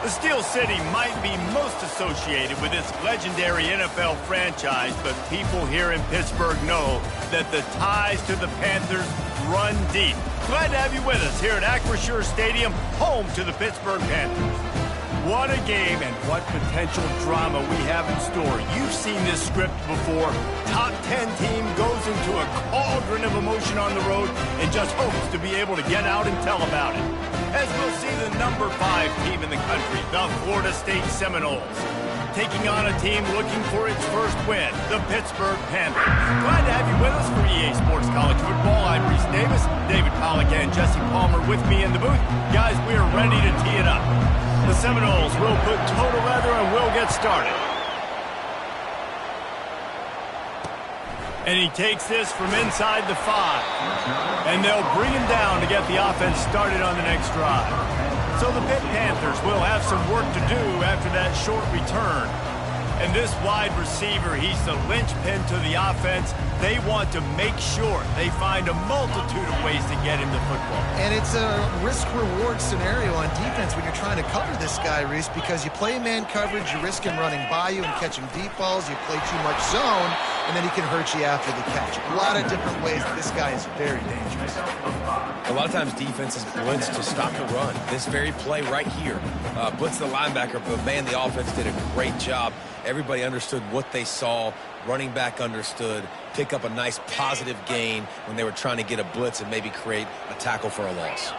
The Steel City might be most associated with its legendary NFL franchise, but people here in Pittsburgh know that the ties to the Panthers run deep. Glad to have you with us here at Acrisure Stadium, home to the Pittsburgh Panthers. What a game and what potential drama we have in store. You've seen this script before. Top 10 team goes into a cauldron of emotion on the road and just hopes to be able to get out and tell about it. As we'll see the number 5 team in the country, the Florida State Seminoles, taking on a team looking for its first win, the Pittsburgh Panthers. Glad to have you with us for EA Sports College Football. I'm Reese Davis, David Pollack, and Jesse Palmer with me in the booth. Guys, we are ready to tee it up. The Seminoles will put total leather and we'll get started. And he takes this from inside the 5. And they'll bring him down to get the offense started on the next drive. So the Pitt Panthers will have some work to do after that short return. And this wide receiver, he's the linchpin to the offense. They want to make sure they find a multitude of ways to get him the football. And it's a risk-reward scenario on defense when you're trying to cover this guy, Reese, because you play man coverage, you risk him running by you and catching deep balls, you play too much zone, and then he can hurt you after the catch. A lot of different ways that this guy is very dangerous. A lot of times defenses blitz to stop the run. This very play right here, blitz the linebacker, but man, the offense did a great job. Everybody understood what they saw. Running back understood. Pick up a nice positive gain when they were trying to get a blitz and maybe create a tackle for a loss.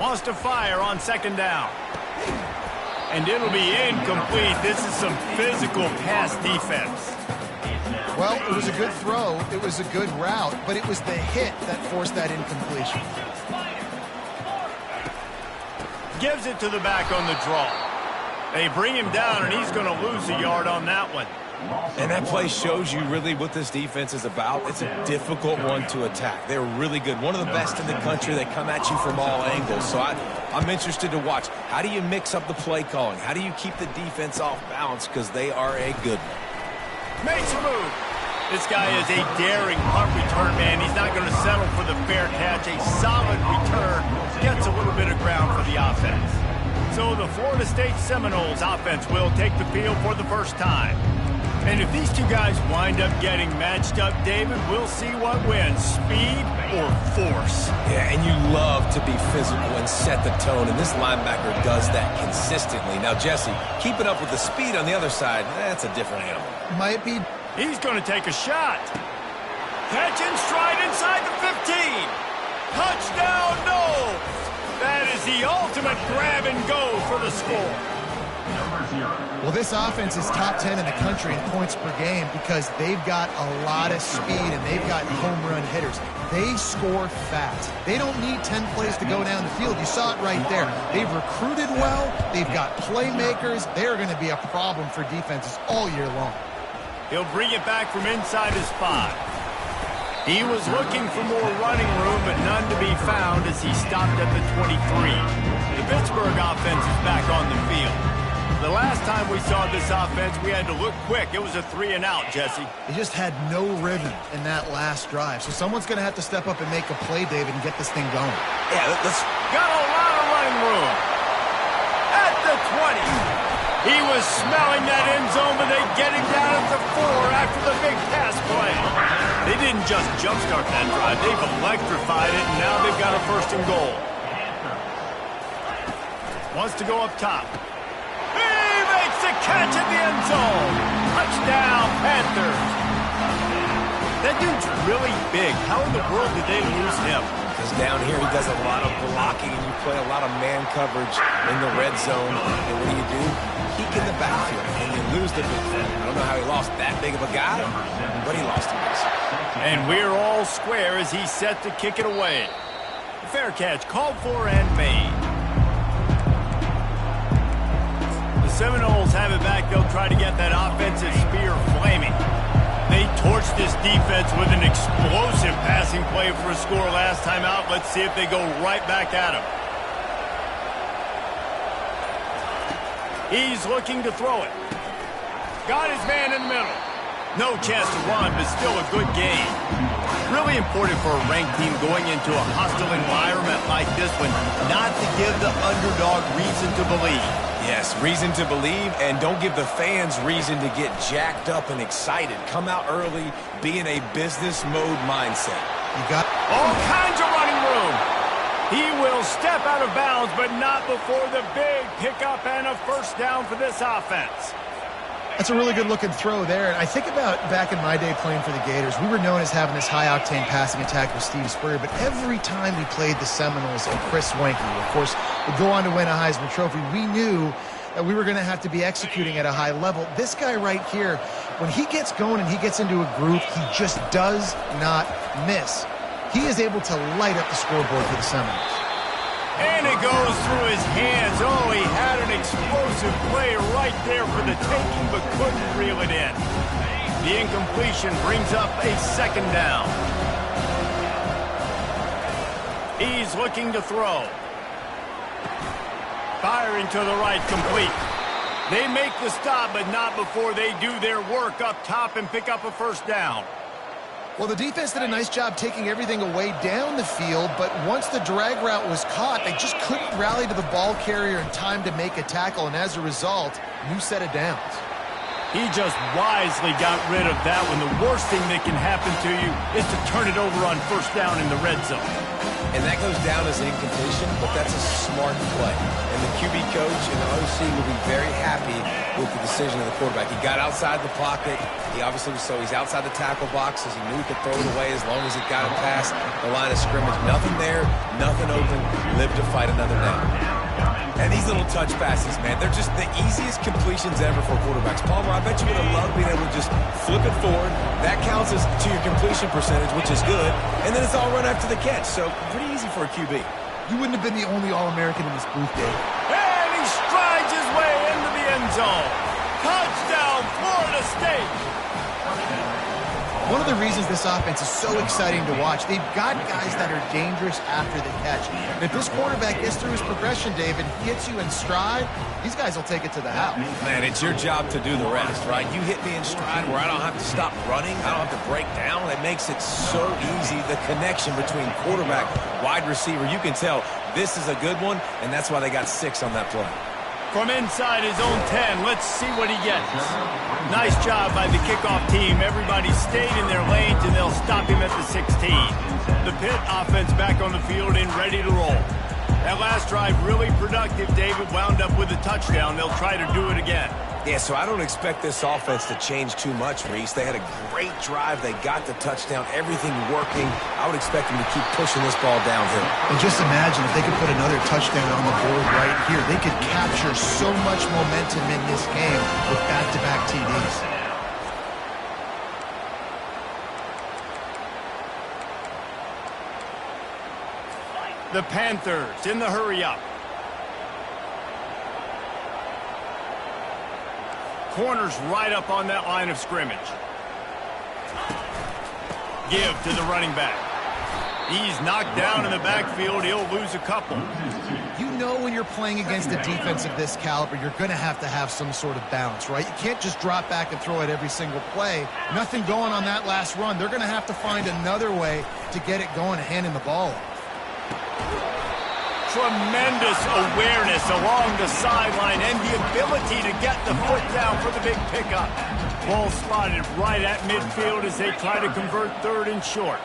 Wants to fire on second down. And it'll be incomplete. This is some physical pass defense. Well, it was a good throw. It was a good route, but it was the hit that forced that incompletion. Gives it to the back on the draw. They bring him down, and he's going to lose a yard on that one. And that play shows you really what this defense is about. It's a difficult one to attack. They're really good. One of the best in the country. They come at you from all angles. So I'm interested to watch. How do you mix up the play calling? How do you keep the defense off balance? Because they are a good one. Makes a move. This guy is a daring punt return man. He's not going to settle for the fair catch. A solid return. Gets a little bit of ground for the offense. So the Florida State Seminoles offense will take the field for the first time. And if these two guys wind up getting matched up, David, we'll see what wins, speed or force. Yeah, and you love to be physical and set the tone, and this linebacker does that consistently. Now, Jesse, keeping up with the speed on the other side, that's a different animal. Might be. He's going to take a shot. Catch in stride inside the 15. Touchdown, no! That is the ultimate grab and go for the score. Well, this offense is top 10 in the country in points per game because they've got a lot of speed and they've got home run hitters. They score fast. They don't need 10 plays to go down the field. You saw it right there. They've recruited well. They've got playmakers. They're going to be a problem for defenses all year long. He'll bring it back from inside his 5. He was looking for more running room, but none to be found as he stopped at the 23. The Pittsburgh offense is back on the field. The last time we saw this offense, we had to look quick. It was a 3-and-out, Jesse. They just had no rhythm in that last drive. So someone's going to have to step up and make a play, David, and get this thing going. Yeah, let's... Got a lot of running room. At the 20. He was smelling that end zone, but they get him down at the 4 after the big pass play. They didn't just jumpstart that drive. They've electrified it, and now they've got a 1st and goal. Wants to go up top. He makes a catch in the end zone. Touchdown, Panthers. That dude's really big. How in the world did they lose him? Because down here he does a lot of blocking, and you play a lot of man coverage in the red zone. And what do? Peek in the backfield, and you lose the big thing. I don't know how he lost that big of a guy, but he lost him. And we're all square as he's set to kick it away. Fair catch called for and made. The Seminoles have it back. They'll try to get that offensive spear flaming. They torched this defense with an explosive passing play for a score last time out. Let's see if they go right back at him. He's looking to throw it. Got his man in the middle. No chance to run, but still a good game. really important for a ranked team going into a hostile environment like this one not to give the underdog reason to believe. Yes, reason to believe, and don't give the fans reason to get jacked up and excited. Come out early, be in a business mode mindset. You got all kinds of running room. He will step out of bounds, but not before the big pickup and a first down for this offense. That's a really good-looking throw there. And I think about back in my day playing for the Gators, we were known as having this high-octane passing attack with Steve Spurrier, but every time we played the Seminoles and Chris Wenke, of course, would go on to win a Heisman Trophy, we knew that we were going to have to be executing at a high level. This guy right here, when he gets going and he gets into a groove, he just does not miss. He is able to light up the scoreboard for the Seminoles. And it goes through his hands. Oh, he had an explosive play right there for the taking, but couldn't reel it in. The incompletion brings up a second down. He's looking to throw. Firing to the right, complete. They make the stop, but not before they do their work up top and pick up a first down. Well, the defense did a nice job taking everything away down the field, but once the drag route was caught, they just couldn't rally to the ball carrier in time to make a tackle, and as a result, new set of downs. He just wisely got rid of that one. The worst thing that can happen to you is to turn it over on first down in the red zone. And that goes down as an incompletion, but that's a smart play. And the QB coach and the OC will be very happy with the decision of the quarterback. He got outside the pocket. He obviously was so he's outside the tackle boxes. He knew he could throw it away as long as it got him past the line of scrimmage. Nothing there, nothing open. Live to fight another down. And these little touch passes, man, they're just the easiest completions ever for quarterbacks. Palmer, I bet you would have loved being able to just flip it forward. That counts as to your completion percentage, which is good. And then it's all run after the catch. So pretty easy for a QB. You wouldn't have been the only All-American in this booth, Dave. And he strides his way into the end zone. Touchdown, Florida State. One of the reasons this offense is so exciting to watch, they've got guys that are dangerous after the catch. And if this quarterback gets through his progression, Dave, and gets you in stride, these guys will take it to the house. Man, it's your job to do the rest, right? You hit me in stride where I don't have to stop running. I don't have to break down. It makes it so easy. The connection between quarterback, wide receiver, you can tell this is a good one, and that's why they got 6 on that play. From inside his own 10, let's see what he gets. Nice job by the kickoff team. Everybody stayed in their lanes, and they'll stop him at the 16. The Pitt offense back on the field and ready to roll. That last drive really productive. David wound up with a touchdown. They'll try to do it again. Yeah, so I don't expect this offense to change too much, Reese. They had a great drive. They got the touchdown. Everything working. I would expect them to keep pushing this ball downhill. And just imagine if they could put another touchdown on the board right here. They could capture so much momentum in this game with back-to-back TDs. The Panthers in the hurry-up. Corners right up on that line of scrimmage. Give to the running back. He's knocked down in the backfield. He'll lose a couple. You know when you're playing against a defense of this caliber, you're going to have some sort of balance, right? You can't just drop back and throw it every single play. Nothing going on that last run. They're going to have to find another way to get it going and handing the ball off. Tremendous awareness along the sideline and the ability to get the foot down for the big pickup. Ball spotted right at midfield as they try to convert 3rd and short.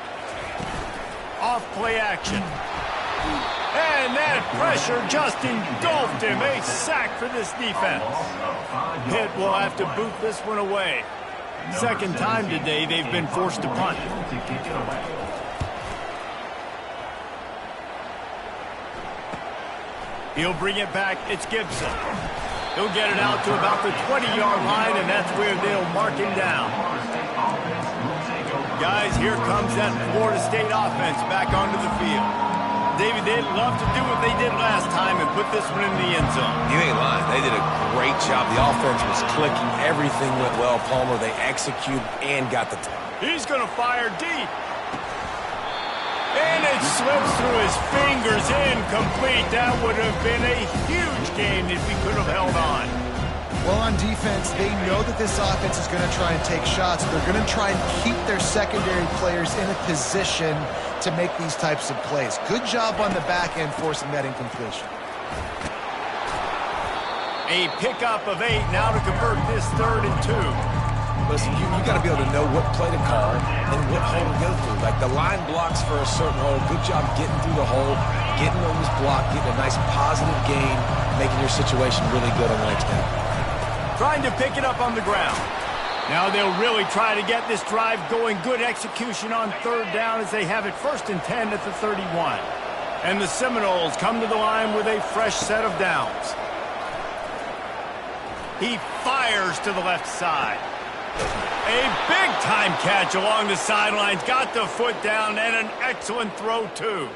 Off play action. And that pressure just engulfed him. A sack for this defense. Pitt will have to boot this one away. Second time today they've been forced to punt. He'll bring it back. It's Gibson. He'll get it out to about the 20-yard line, and that's where they'll mark him down. Guys, here comes that Florida State offense back onto the field. David, they'd love to do what they did last time and put this one in the end zone. You ain't lying. They did a great job. The offense was clicking. Everything went well, Palmer. They executed and got the time. He's going to fire deep. And it slips through his fingers, incomplete. That would have been a huge gain if he could have held on. Well, on defense, they know that this offense is going to try and take shots. They're going to try and keep their secondary players in a position to make these types of plays. Good job on the back end forcing that incompletion. A pickup of 8 now to convert this 3rd and 2. Listen, you got to be able to know what play to call and what hole to go through. Like the line blocks for a certain hole. Good job getting through the hole, getting on this block, getting a nice positive gain, making your situation really good on the next down. Trying to pick it up on the ground. Now they'll really try to get this drive going. Good execution on 3rd down as they have it 1st and 10 at the 31. And the Seminoles come to the line with a fresh set of downs. He fires to the left side. A big-time catch along the sidelines. Got the foot down and an excellent throw, too.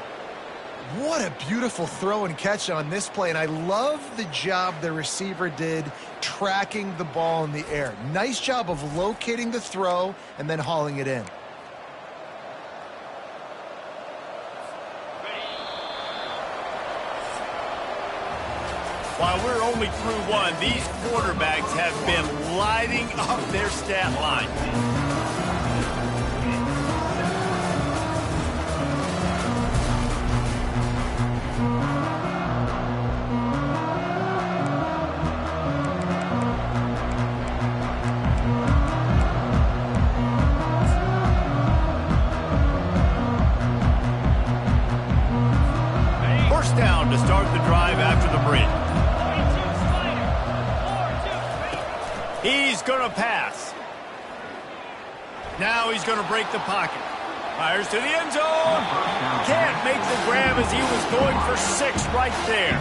What a beautiful throw and catch on this play, and I love the job the receiver did tracking the ball in the air. Nice job of locating the throw and then hauling it in. While we're only through 1, these quarterbacks have been lighting up their stat line. First down to start the drive after the break. He's going to pass. Now he's going to break the pocket. Fires to the end zone. Can't make the grab as he was going for 6 right there.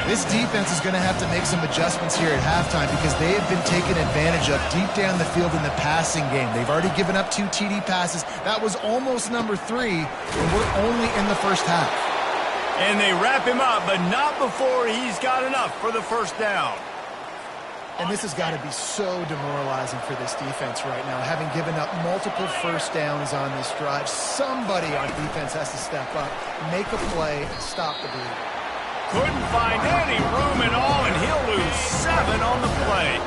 This defense is going to have to make some adjustments here at halftime because they have been taken advantage of deep down the field in the passing game. They've already given up 2 TD passes. That was almost number 3, and we're only in the first half. And they wrap him up, but not before he's got enough for the first down. And this has got to be so demoralizing for this defense right now, having given up multiple first downs on this drive. Somebody on defense has to step up, make a play, and stop the bleeding. Couldn't find any room at all, and he'll lose 7 on the play.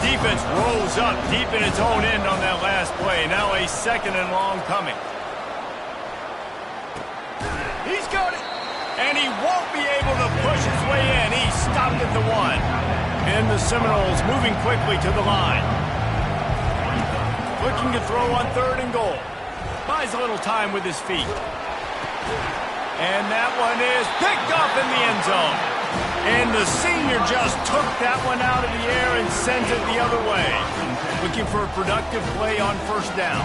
Defense rolls up deep in its own end on that last play. Now a 2nd and long coming. He's got it, and he won't be able to push his way in. He stopped at the 1. And the Seminoles moving quickly to the line. Looking to throw on 3rd and goal. Buys a little time with his feet. And that one is picked up in the end zone. And the senior just took that one out of the air and sends it the other way. Looking for a productive play on 1st down.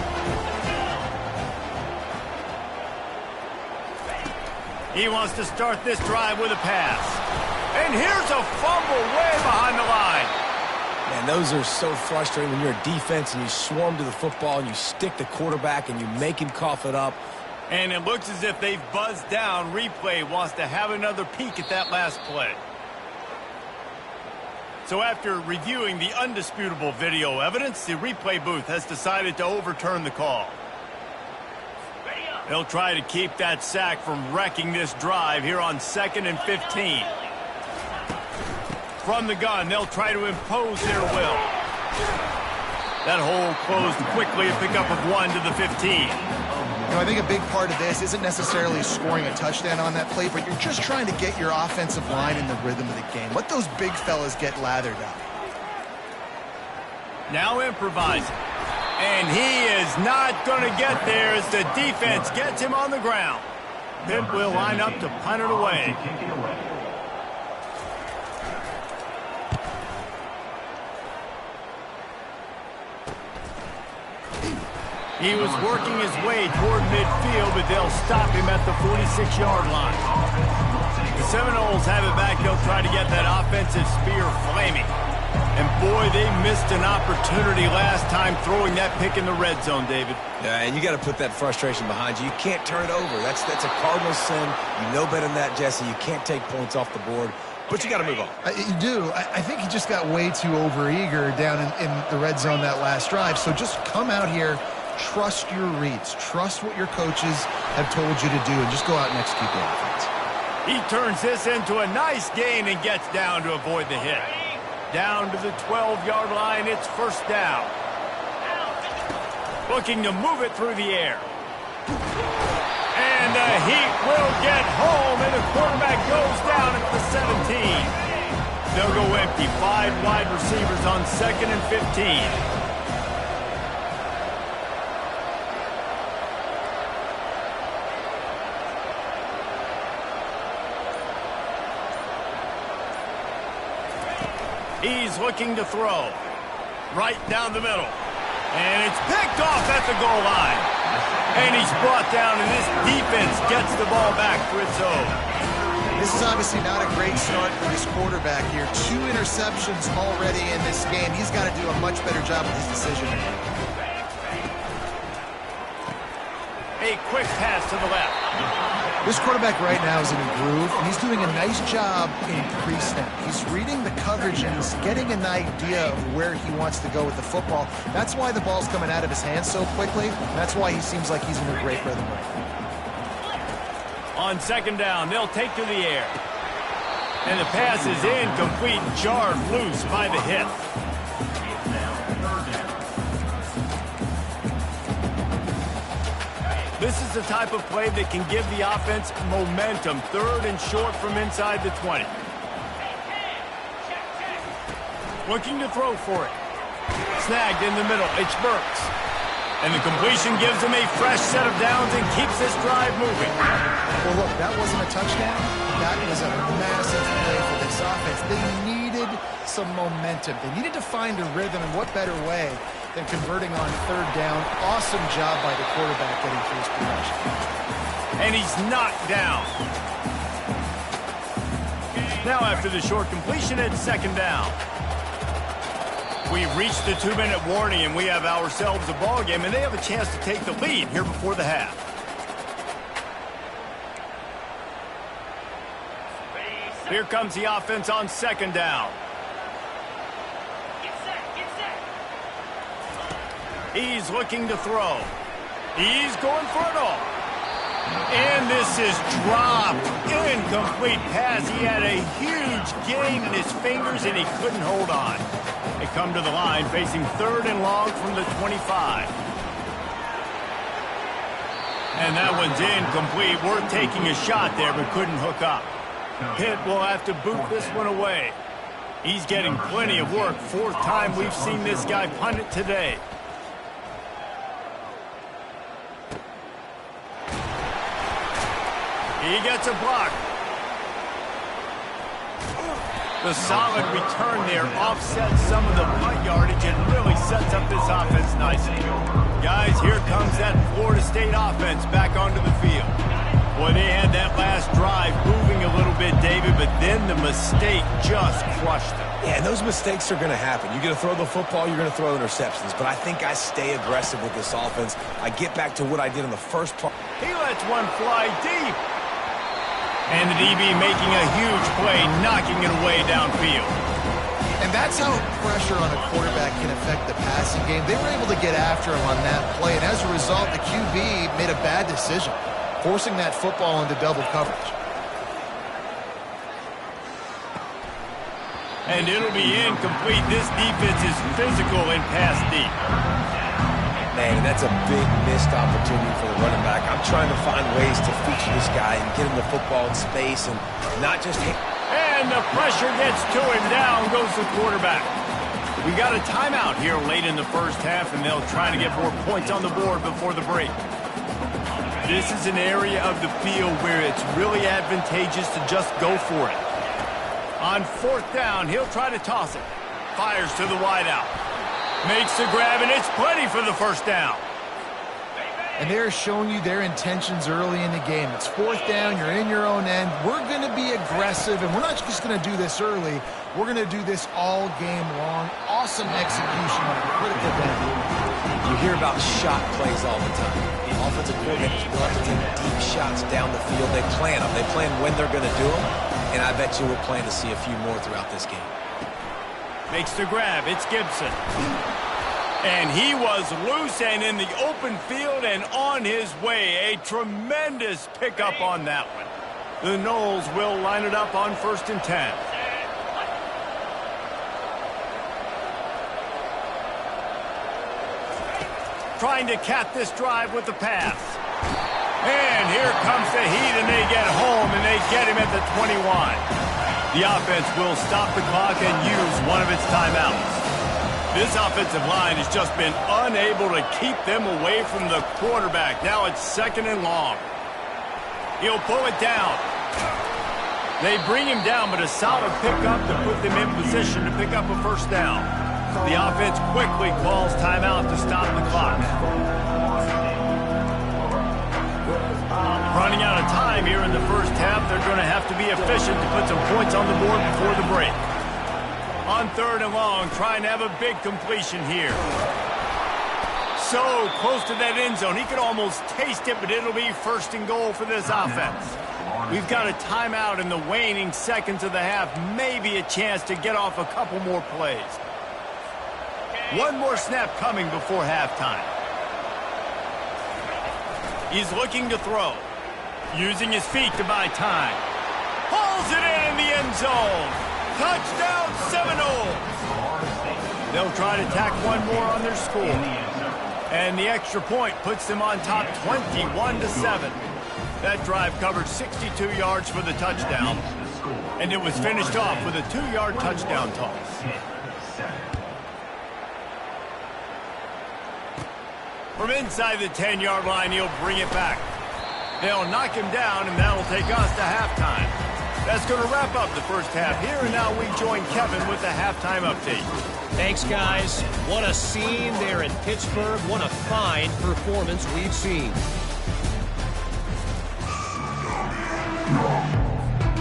He wants to start this drive with a pass. And here's a fumble way behind the line. Man, those are so frustrating when you're a defense and you swarm to the football and you stick the quarterback and you make him cough it up. And it looks as if they've buzzed down. Replay wants to have another peek at that last play. So after reviewing the undisputable video evidence, the replay booth has decided to overturn the call. They'll try to keep that sack from wrecking this drive here on 2nd and 15. From the gun, they'll try to impose their will. That hole closed quickly, a pickup of 1 to the 15. You know, I think a big part of this isn't necessarily scoring a touchdown on that play, but you're just trying to get your offensive line in the rhythm of the game. Let those big fellas get lathered up. Now improvising. And he is not going to get there as the defense gets him on the ground. Pitt will line up to punt it away. He was working his way toward midfield, but they'll stop him at the 46-yard line. The Seminoles have it back. They'll try to get that offensive spear flaming. And, boy, they missed an opportunity last time throwing that pick in the red zone, David. Yeah, and you got to put that frustration behind you. You can't turn it over. That's a cardinal sin. You know better than that, Jesse. You can't take points off the board. But you got to move on. You do. I think he just got way too overeager down in the red zone that last drive. So just come out here, trust your reads, trust what your coaches have told you to do, and just go out and execute the offense. He turns this into a nice gain and gets down to avoid the hit. Down to the 12-yard line, it's first down. Looking to move it through the air. And the heat will get home, and the quarterback goes down at the 17. They'll go empty. 5 wide receivers on 2nd and 15. He's looking to throw. Right down the middle. And it's picked off at the goal line. And he's brought down, and this defense gets the ball back for its own. This is obviously not a great start for this quarterback here. 2 interceptions already in this game. He's got to do a much better job with his decision. A quick pass to the left. This quarterback right now is in a groove, and he's doing a nice job in pre-snap. He's reading the coverage, and he's getting an idea of where he wants to go with the football. That's why the ball's coming out of his hands so quickly. That's why he seems like he's in a great rhythm right now. On 2nd down, they'll take to the air. And the pass is incomplete, jarred loose by the hit. This is the type of play that can give the offense momentum. 3rd and short from inside the 20. Looking to throw for it. Snagged in the middle. It's Burks. And the completion gives him a fresh set of downs and keeps this drive moving. Well, look, that wasn't a touchdown. That was a massive play for this offense. They needed some momentum. They needed to find a rhythm, and what better way than converting on 3rd down. Awesome job by the quarterback getting through his progression. And he's knocked down. Now after the short completion, it's 2nd down. We've reached the 2-minute warning, and we have ourselves a ball game, and they have a chance to take the lead here before the half. Here comes the offense on 2nd down. He's looking to throw. He's going for it all. And this is dropped. Incomplete pass. He had a huge gain in his fingers, and he couldn't hold on. They come to the line facing 3rd and long from the 25. And that one's incomplete. Worth taking a shot there, but couldn't hook up. Pitt will have to boot this one away. He's getting plenty of work. 4th time we've seen this guy punt it today. He gets a block. The solid return there offsets some of the punt yardage and really sets up this offense nicely. Guys, here comes that Florida State offense back onto the field. Boy, they had that last drive moving a little bit, David, but then the mistake just crushed them. Yeah, and those mistakes are going to happen. You're going to throw the football, you're going to throw interceptions. But I think I stay aggressive with this offense. I get back to what I did in the first part. He lets one fly deep. And the DB making a huge play, knocking it away downfield. And that's how pressure on a quarterback can affect the passing game. They were able to get after him on that play, and as a result, the QB made a bad decision, forcing that football into double coverage. And it'll be incomplete. This defense is physical and pass deep. Man, that's a big missed opportunity for the running back. I'm trying to find ways to feature this guy and get him the football in space and not just hit. And the pressure gets to him. Down goes the quarterback. We got a timeout here late in the first half, and they'll try to get more points on the board before the break. This is an area of the field where it's really advantageous to just go for it. On 4th down, he'll try to toss it. Fires to the wideout. Makes the grab, and it's plenty for the first down. And they're showing you their intentions early in the game. It's 4th down, you're in your own end. We're going to be aggressive, and we're not just going to do this early. We're going to do this all game long. Awesome execution on a critical down. You hear about shot plays all the time. Offensive coordinators love to take deep shots down the field. They plan them. They plan when they're going to do them, and I bet you we'll plan to see a few more throughout this game. Makes the grab. It's Gibson. And he was loose and in the open field and on his way. A tremendous pickup on that one. The Noles will line it up on 1st and 10. trying to cap this drive with the pass. And here comes the heat, and they get home, and they get him at the 21. The offense will stop the clock and use one of its timeouts. This offensive line has just been unable to keep them away from the quarterback. Now it's 2nd and long. He'll pull it down. They bring him down, but a solid pickup to put them in position to pick up a first down. The offense quickly calls timeout to stop the clock. Running out of time here in the first half, they're going to have to be efficient to put some points on the board before the break. On 3rd and long, trying to have a big completion here. So close to that end zone, he could almost taste it, but it'll be 1st and goal for this offense. We've got a timeout in the waning seconds of the half, maybe a chance to get off a couple more plays. One more snap coming before halftime. He's looking to throw. Using his feet to buy time. Pulls it in the end zone. Touchdown Seminoles. They'll try to tack one more on their score. And the extra point puts them on top 21-7. That drive covered 62 yards for the touchdown. And it was finished off with a 2-yard touchdown toss. From inside the 10-yard line, he'll bring it back. They'll knock him down, and that'll take us to halftime. That's going to wrap up the first half here, and now we join Kevin with the halftime update. Thanks, guys. What a scene there in Pittsburgh. What a fine performance we've seen.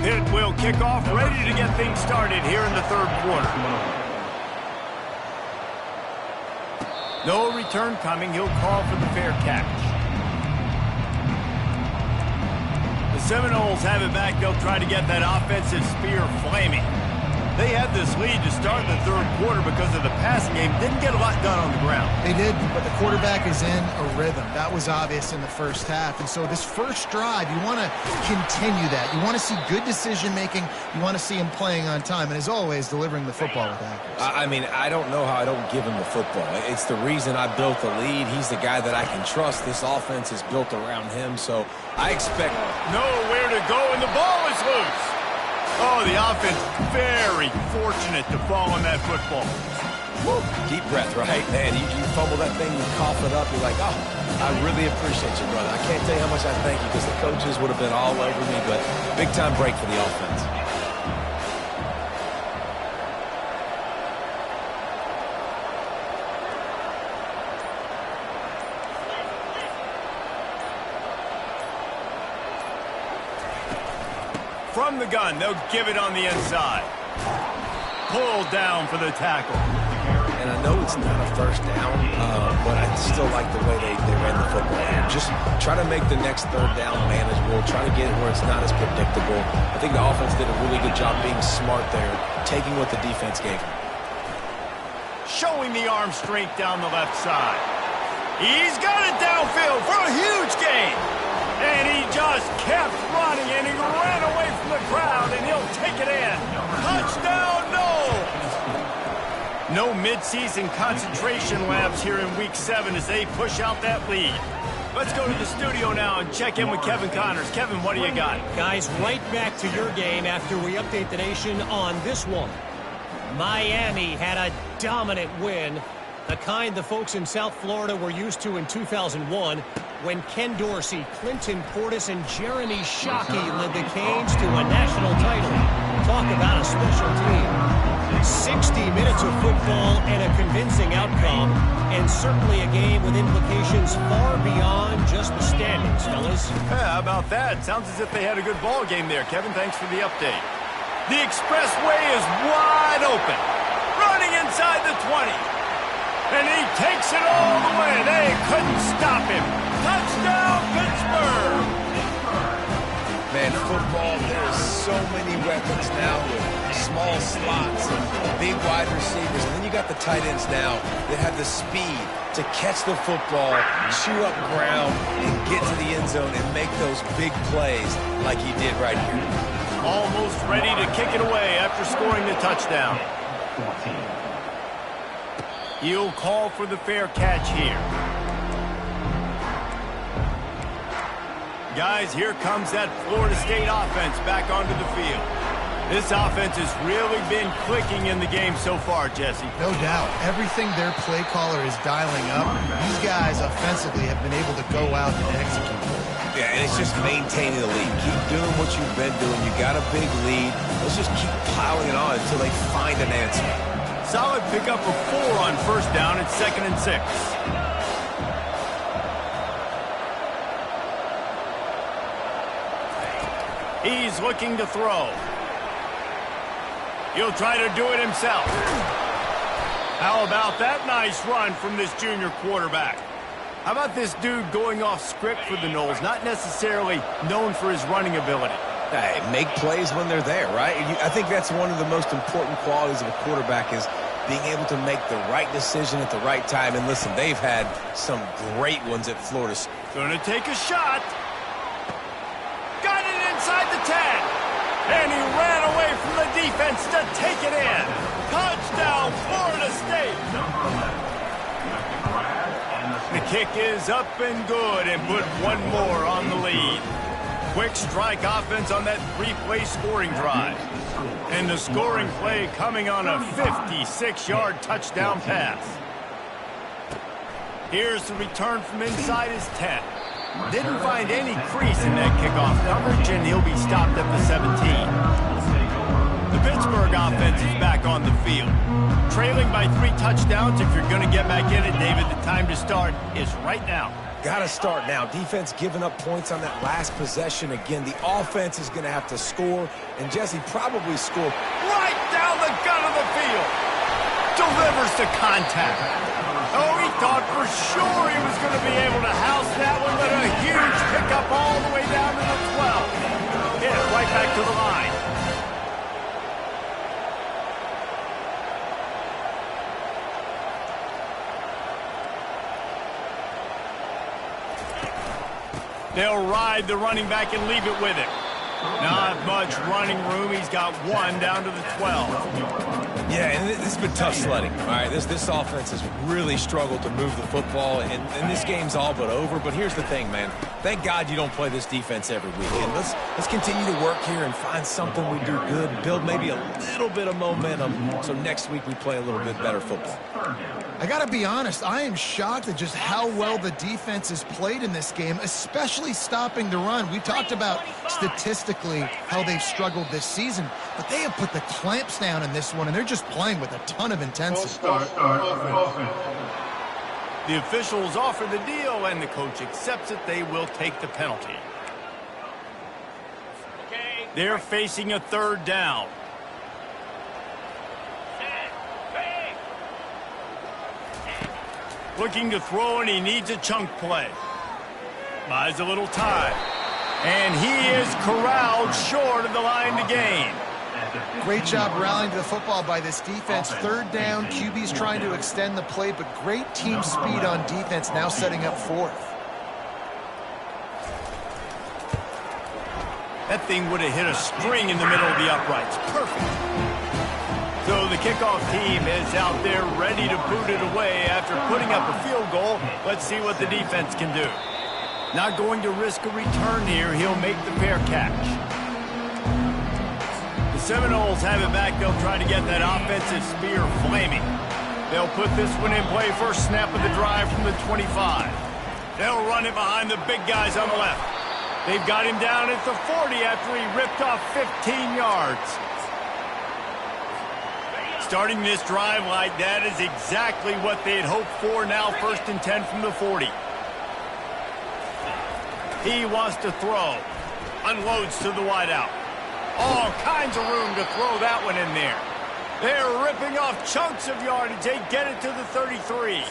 Pitt will kick off, ready to get things started here in the 3rd quarter. No return coming. He'll call for the fair catch. The Seminoles have it back. They'll try to get that offensive spear flaming. They had this lead to start the 3rd quarter because of the passing game. Didn't get a lot done on the ground. They did, but the quarterback is in a rhythm. That was obvious in the first half. And so this first drive, you want to continue that. You want to see good decision-making. You want to see him playing on time. And as always, delivering the football with accuracy. I mean, I don't know how I don't give him the football. It's the reason I built the lead. He's the guy that I can trust. This offense is built around him, so I expect nowhere to go, and the ball is loose. Oh, the offense very fortunate to fall on that football. Woo. Deep breath, right? Man, you fumble that thing, you cough it up, you're like, oh, I really appreciate you, brother. I can't tell you how much I thank you because the coaches would have been all over me, but big-time break for the offense. From the gun, they'll give it on the inside. Pulled down for the tackle. And I know it's not a first down, but I still like the way they ran the football. Just try to make the next 3rd down manageable. Try to get it where it's not as predictable. I think the offense did a really good job being smart there, taking what the defense gave them. Showing the arm strength down the left side. He's got it downfield for a huge gain. And he just kept running, and he ran away from the crowd, and he'll take it in. Touchdown, no mid-season concentration labs here in Week 7 as they push out that lead. Let's go to the studio now and check in with Kevin Connors. Kevin, what do you got? Guys, right back to your game after we update the nation on this one. Miami had a dominant win, the kind the folks in South Florida were used to in 2001 when Ken Dorsey, Clinton Portis, and Jeremy Shockey led the Canes to a national title. Talk about a special team. 60 minutes of football and a convincing outcome, and certainly a game with implications far beyond just the standings, fellas. Yeah, how about that? Sounds as if they had a good ball game there. Kevin, thanks for the update. The expressway is wide open. Running inside the 20. And he takes it all the way. They couldn't stop him. Touchdown, Pittsburgh! Man, football, there's so many weapons now with small slots and big wide receivers. And then you got the tight ends now that have the speed to catch the football, chew up ground, and get to the end zone and make those big plays like he did right here. Almost ready to kick it away after scoring the touchdown. He'll call for the fair catch here. Guys, here comes that Florida State offense back onto the field. This offense has really been clicking in the game so far, Jesse. No doubt. Everything their play caller is dialing up, these guys offensively have been able to go out and execute. Yeah, and it's just maintaining the lead. Keep doing what you've been doing. You got a big lead. Let's just keep piling it on until they find an answer. Solid pickup of 4 on first down at 2nd and 6. He's looking to throw. He'll try to do it himself. How about that nice run from this junior quarterback? How about this dude going off script for the Noles, not necessarily known for his running ability? Hey, make plays when they're there, right? I think that's one of the most important qualities of a quarterback is being able to make the right decision at the right time. And listen, they've had some great ones at Florida. Gonna take a shot. Got it inside the 10. And he ran away from the defense to take it in. Touchdown, Florida State. The kick is up and good and put one more on the lead. Quick strike offense on that 3-play scoring drive. And the scoring play coming on a 56-yard touchdown pass. Here's the return from inside his 10. Didn't find any crease in that kickoff coverage, and he'll be stopped at the 17. The Pittsburgh offense is back on the field. Trailing by 3 touchdowns. If you're going to get back in it, David, the time to start is right now. Got to start now. Defense giving up points on that last possession. Again, the offense is going to have to score, and Jesse probably score right down the gut of the field. Delivers to contact. Oh, he thought for sure he was going to be able to house that one, but a huge pickup all the way down to the 12. Hit it right back to the line. They'll ride the running back and leave it with him. Not much running room. He's got 1 down to the 12. Yeah, and this has been tough sledding. All right, this offense has really struggled to move the football, and this game's all but over. But here's the thing, man. Thank God you don't play this defense every week. And let's continue to work here and find something we do good and build maybe a little bit of momentum so next week we play a little bit better football. I got to be honest, I am shocked at just how well the defense has played in this game, especially stopping the run. We talked about statistically how they've struggled this season, but they have put the clamps down in this one, and they're just playing with a ton of intensity. The officials offer the deal, and the coach accepts it. They will take the penalty. They're facing a 3rd down. Looking to throw, and he needs a chunk play. Buys a little time. And he is corralled short of the line to gain. Great job rallying to the football by this defense. 3rd down, QB's trying to extend the play, but great team speed on defense, now setting up 4th. That thing would have hit a string in the middle of the uprights. Perfect. So the kickoff team is out there ready to boot it away after putting up a field goal. Let's see what the defense can do. Not going to risk a return here. He'll make the fair catch. The Seminoles have it back. They'll try to get that offensive spear flaming. They'll put this one in play. First snap of the drive from the 25. They'll run it behind the big guys on the left. They've got him down at the 40 after he ripped off 15 yards. Starting this drive like that is exactly what they had hoped for. Now 1st and 10 from the 40. He wants to throw. Unloads to the wideout. All kinds of room to throw that one in there. They're ripping off chunks of yardage. They get it to the 33.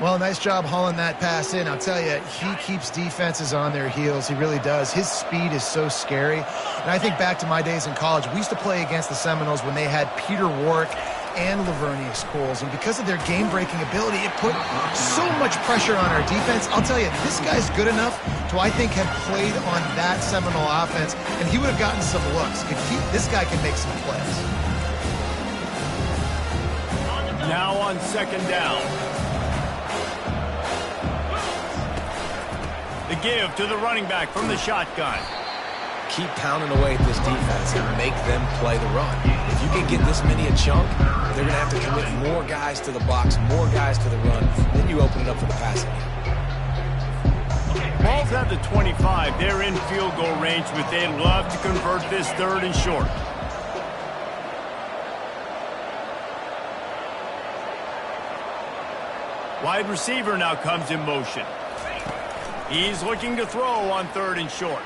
Well, nice job hauling that pass in. I'll tell you, he keeps defenses on their heels. He really does. His speed is so scary. And I think back to my days in college. We used to play against the Seminoles when they had Peter Warwick and Lavernius Coles. And because of their game-breaking ability, it put so much pressure on our defense. I'll tell you, this guy's good enough to, I think, have played on that Seminole offense, and he would have gotten some looks. This guy can make some plays. Now on 2nd down. The give to the running back from the shotgun. Keep pounding away at this defense and make them play the run. If you can get this many a chunk, they're going to have to commit more guys to the box, more guys to the run. Then you open it up for the passing game. Ball's at the 25. They're in field goal range, but they'd love to convert this 3rd and short. Wide receiver now comes in motion. He's looking to throw on 3rd and short.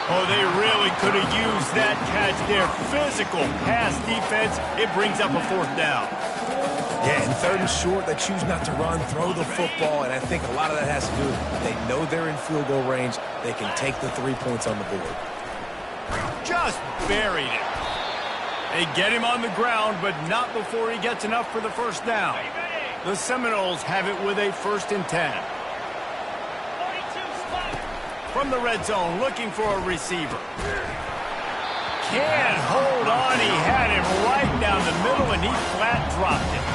Oh, they really could have used that catch there. Physical pass defense. It brings up a 4th down. Yeah, and 3rd and short, they choose not to run, throw the football, and I think a lot of that has to do with they know they're in field goal range. They can take the 3 points on the board. Just buried it. They get him on the ground, but not before he gets enough for the 1st down. The Seminoles have it with a 1st and 10. From the red zone, looking for a receiver. Can't hold on. He had him right down the middle, and he flat dropped it.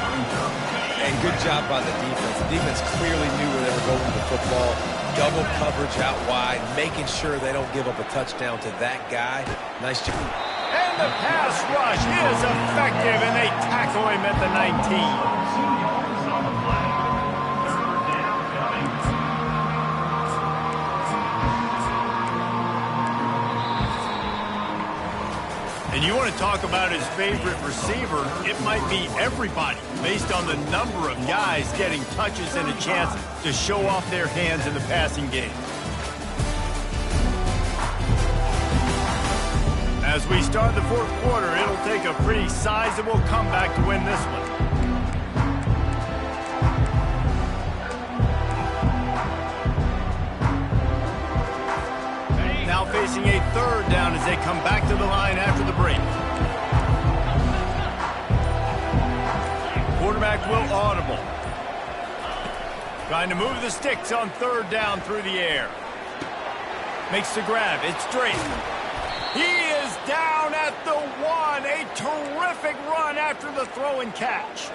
And good job by the defense. The defense clearly knew where they were going with the football. Double coverage out wide, making sure they don't give up a touchdown to that guy. Nice job. And the pass rush is effective, and they tackle him at the 19. And you want to talk about his favorite receiver, it might be everybody, based on the number of guys getting touches and a chance to show off their hands in the passing game. As we start the 4th quarter, it'll take a pretty sizable comeback to win this one. Now facing a 3rd down as they come back to the line after the break. Quarterback will audible. Trying to move the sticks on 3rd down through the air. Makes the grab. It's straight. He is down at the 1. A terrific run after the throw and catch.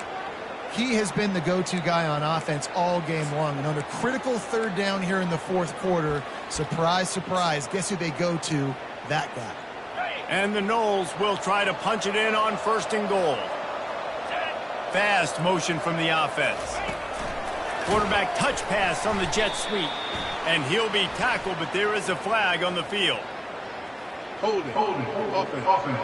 He has been the go-to guy on offense all game long. And on a critical 3rd down here in the 4th quarter, surprise, surprise, guess who they go to? That guy. And the Noles will try to punch it in on 1st and goal. Fast motion from the offense. Quarterback touch pass on the jet sweep. And he'll be tackled, but there is a flag on the field. Hold it. Offense.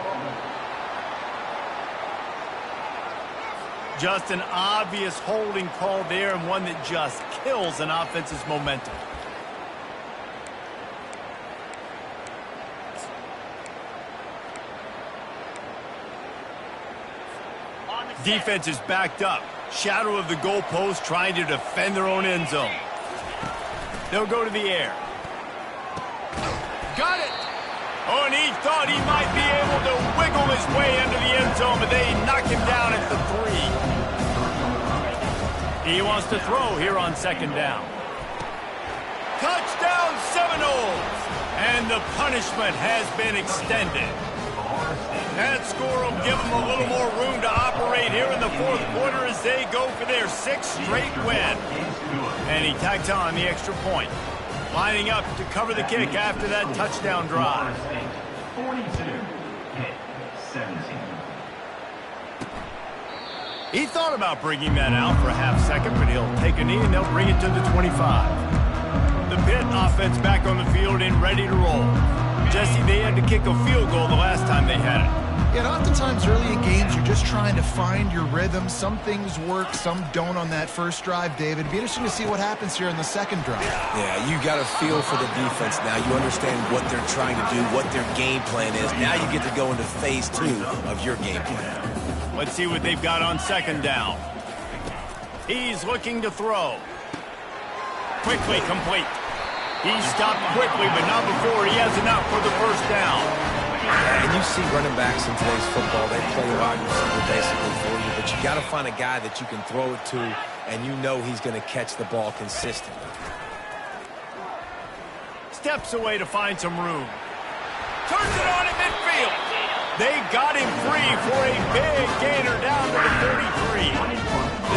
Just an obvious holding call there, and one that just kills an offense's momentum. Defense is backed up. Shadow of the goalpost, trying to defend their own end zone. They'll go to the air. Got it! Oh, and he thought he might be able to wiggle his way into the end zone, but they knock him down at the 3. He wants to throw here on 2nd down. Touchdown Seminoles! And the punishment has been extended. That score will give them a little more room to operate here in the 4th quarter as they go for their 6th straight win. And he tags on the extra point. Lining up to cover the kick after that touchdown drive. 42-17. He thought about bringing that out for a half-second, but he'll take a knee and they'll bring it to the 25. The Pitt offense back on the field and ready to roll. Jesse, they had to kick a field goal the last time they had it. Yeah, and oftentimes early in games, you're just trying to find your rhythm. Some things work, some don't on that first drive, David. It'd be interesting to see what happens here in the 2nd drive. Yeah, you got a feel for the defense now. You understand what they're trying to do, what their game plan is. Now you get to go into phase 2 of your game plan. Let's see what they've got on 2nd down. He's looking to throw. Quickly complete. He stopped quickly, but not before he has enough for the 1st down. And you see running backs in today's football, they play wide receiver basically for you, but you got to find a guy that you can throw it to, and you know he's going to catch the ball consistently. Steps away to find some room. Turns it on at midfield. They got him free for a big gainer down to the 33.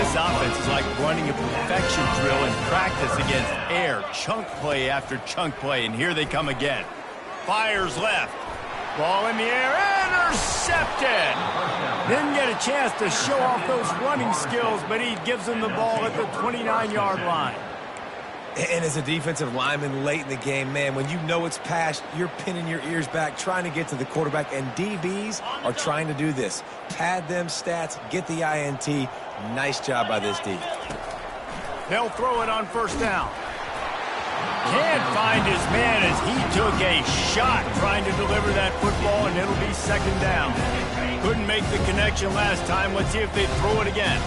This offense is like running a perfection drill in practice against air. Chunk play after chunk play, and here they come again. Fires left. Ball in the air, intercepted. Didn't get a chance to show off those running skills, but he gives them the ball at the 29-yard line. And as a defensive lineman late in the game, man, when you know it's past, you're pinning your ears back, trying to get to the quarterback, and DBs are trying to do this. Pad them stats, get the INT. Nice job by this D. They'll throw it on first down. Can't find his man as he took a shot trying to deliver that football, and it'll be second down. Couldn't make the connection last time. Let's see if they throw it again.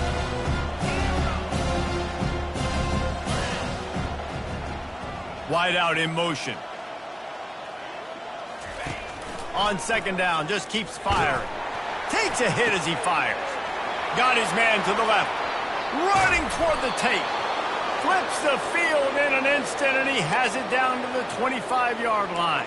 Wide out in motion. On second down, just keeps firing. Takes a hit as he fires. Got his man to the left. Running toward the tape. Flips the field in an instant, and he has it down to the 25-yard line.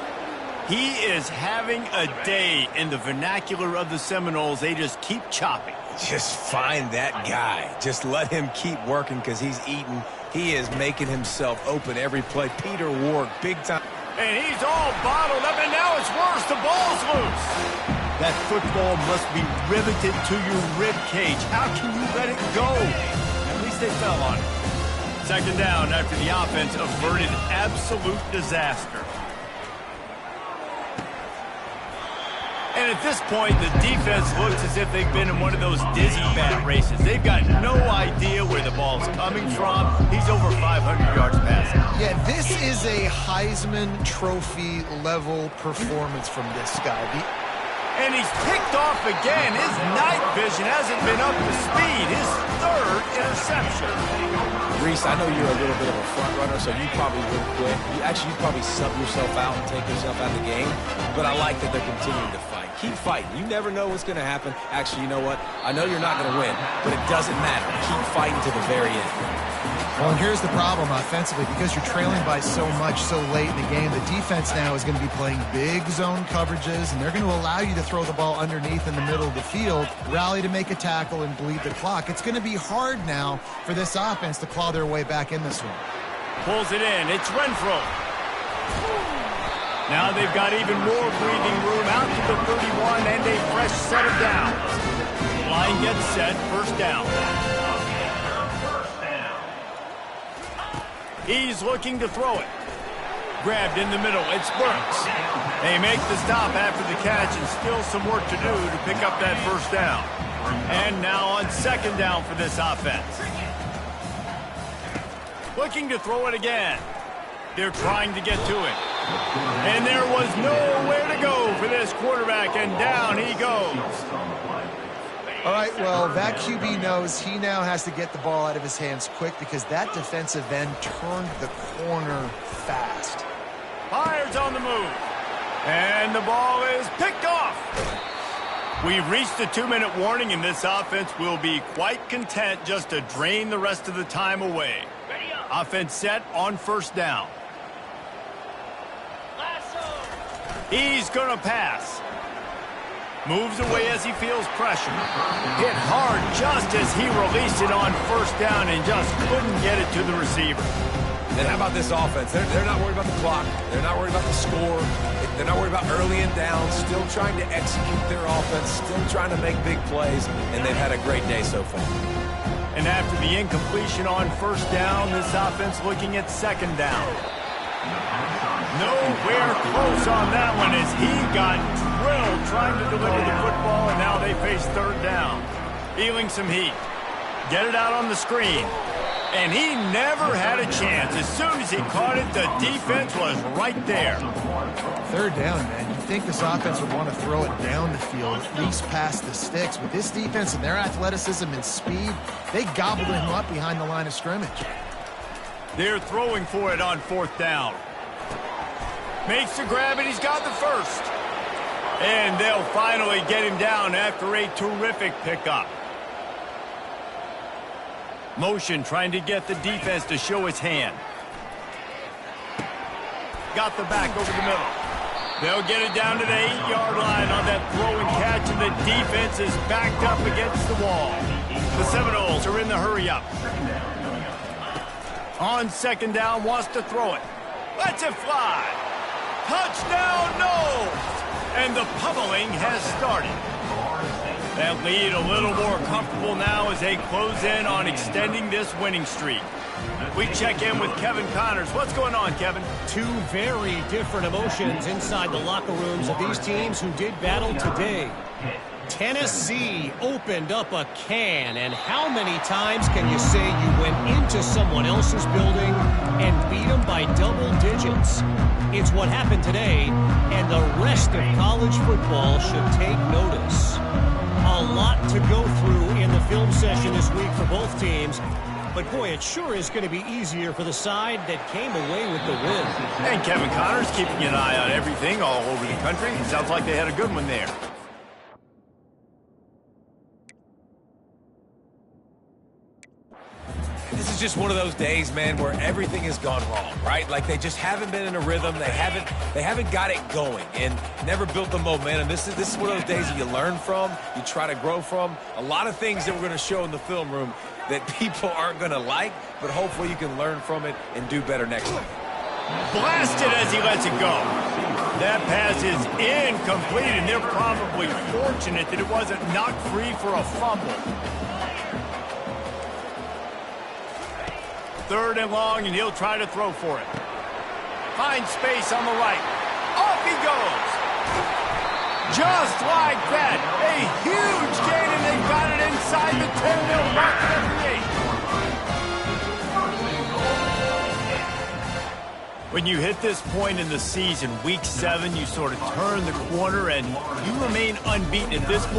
He is having a day in the vernacular of the Seminoles. They just keep chopping. Just find that guy. Just let him keep working because he's eating. He is making himself open every play. Peter Ward, big time. And he's all bottled up, and now it's worse. The ball's loose. That football must be riveted to your rib cage. How can you let it go? At least they fell on it. Second down after the offense averted absolute disaster. And at this point, the defense looks as if they've been in one of those dizzy bat races. They've got no idea where the ball's coming from. He's over 500 yards passing. Yeah, this is a Heisman Trophy level performance from this guy. And he's picked off again. His night vision hasn't been up to speed. His third interception. Reese, I know you're a little bit of a front runner, so you probably would quit. You'd probably sub yourself out and take yourself out of the game. But I like that they're continuing to fight. Keep fighting. You never know what's going to happen. Actually, you know what? I know you're not going to win, but it doesn't matter. Keep fighting to the very end. Well, and here's the problem offensively. Because you're trailing by so much so late in the game, the defense now is going to be playing big zone coverages, and they're going to allow you to throw the ball underneath in the middle of the field, rally to make a tackle, and bleed the clock. It's going to be hard now for this offense to claw their way back in this one. Pulls it in. It's Renfro. Now they've got even more breathing room out to the 31 and a fresh set of downs. Line gets set. First down. He's looking to throw it. Grabbed in the middle. It's Burks. They make the stop after the catch, and still some work to do to pick up that first down. And now on second down for this offense. Looking to throw it again. They're trying to get to it. And there was nowhere to go for this quarterback, and down he goes. All right, well, that QB knows he now has to get the ball out of his hands quick because that defensive end turned the corner fast. Fires on the move. And the ball is picked off. We've reached the 2-minute warning, and this offense will be quite content just to drain the rest of the time away. Offense set on first down. He's going to pass. Moves away as he feels pressure. Hit hard just as he released it on first down and just couldn't get it to the receiver. And how about this offense? They're not worried about the clock. They're not worried about the score. They're not worried about early and down. Still trying to execute their offense. Still trying to make big plays. And they've had a great day so far. And after the incompletion on first down, this offense looking at second down. Nowhere close on that one as he got drilled trying to deliver the football, and now they face third down. Feeling some heat. Get it out on the screen. And he never had a chance. As soon as he caught it, the defense was right there. Third down, man. You'd think this offense would want to throw it down the field, at least past the sticks. But this defense and their athleticism and speed, they gobbled him up behind the line of scrimmage. They're throwing for it on fourth down. Makes the grab, and he's got the first. And they'll finally get him down after a terrific pickup. Motion trying to get the defense to show his hand. Got the back over the middle. They'll get it down to the 8-yard line on that throw and catch, and the defense is backed up against the wall. The Seminoles are in the hurry-up. On second down, wants to throw it. Lets it fly. Touchdown, Noles! And the pummeling has started. That lead a little more comfortable now as they close in on extending this winning streak. We check in with Kevin Connors. What's going on, Kevin? Two very different emotions inside the locker rooms of these teams who did battle today. Tennessee opened up a can, and how many times can you say you went into someone else's building and beat them by double digits? It's what happened today, and the rest of college football should take notice. A lot to go through in the film session this week for both teams, but boy, it sure is going to be easier for the side that came away with the win. And Kevin Connors keeping an eye on everything all over the country. It sounds like they had a good one there. This is just one of those days, man, where everything has gone wrong, right? Like they just haven't been in a rhythm. They haven't got it going and never built the momentum. This is one of those days that you learn from, you try to grow from. A lot of things that we're going to show in the film room that people aren't going to like, but hopefully you can learn from it and do better next time. Blasted as he lets it go. That pass is incomplete, and they're probably fortunate that it wasn't knocked free for a fumble. Third and long, and he'll try to throw for it. Finds space on the right. Off he goes. Just like that. A huge gain, and they got it inside the 10-0 mark at the 8. When you hit this point in the season, week 7, you sort of turn the corner, and you remain unbeaten at this point.